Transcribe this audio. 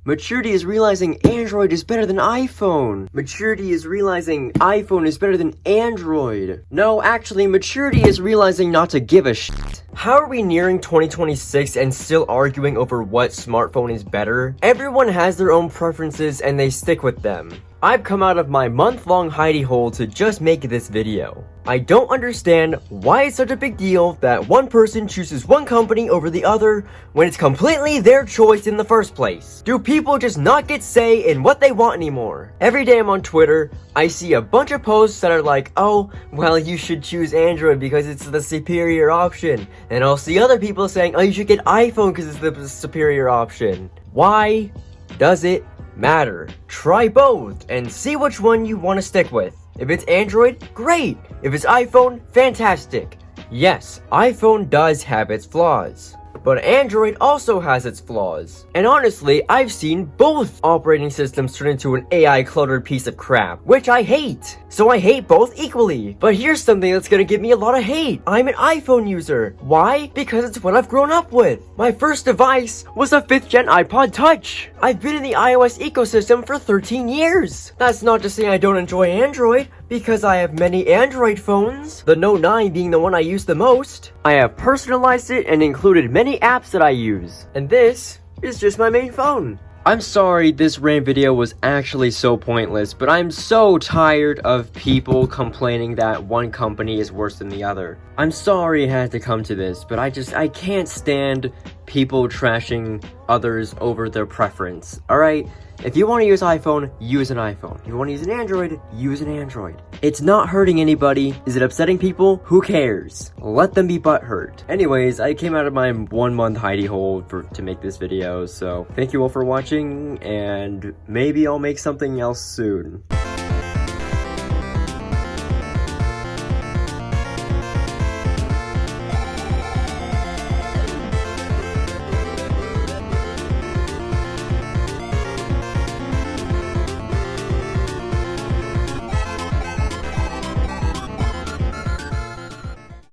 Maturity is realizing Android is better than iPhone. Maturity is realizing iPhone is better than Android. No, actually, maturity is realizing not to give a shit. How are we nearing 2026 and still arguing over what smartphone is better? Everyone has their own preferences and they stick with them. I've come out of my month-long hidey hole to just make this video. I don't understand why it's such a big deal that one person chooses one company over the other when it's completely their choice in the first place. Do people just not get say in what they want anymore? Every day I'm on Twitter, I see a bunch of posts that are like, oh, well, you should choose Android because it's the superior option. And I'll see other people saying, oh, you should get iPhone because it's the superior option. Why does it matter? Try both and see which one you want to stick with. If it's Android, great. If it's iPhone, fantastic. Yes, iPhone does have its flaws, but Android also has its flaws. And honestly, I've seen both operating systems turn into an AI cluttered piece of crap, which I hate. So I hate both equally. But here's something that's gonna give me a lot of hate. I'm an iPhone user. Why? Because it's what I've grown up with. My first device was a 5th gen iPod Touch. I've been in the iOS ecosystem for 13 years. That's not to say I don't enjoy Android, because I have many Android phones, the Note 9 being the one I use the most. I have personalized it and included many apps that I use. And this is just my main phone. I'm sorry this rant video was actually so pointless, but I'm so tired of people complaining that one company is worse than the other. I'm sorry it had to come to this, but I can't stand people trashing others over their preference, alright? If you want to use iPhone, use an iPhone. If you want to use an Android, use an Android. It's not hurting anybody. Is it upsetting people? Who cares? Let them be butthurt. Anyways, I came out of my 1 month hidey hole to make this video, so thank you all for watching, and maybe I'll make something else soon.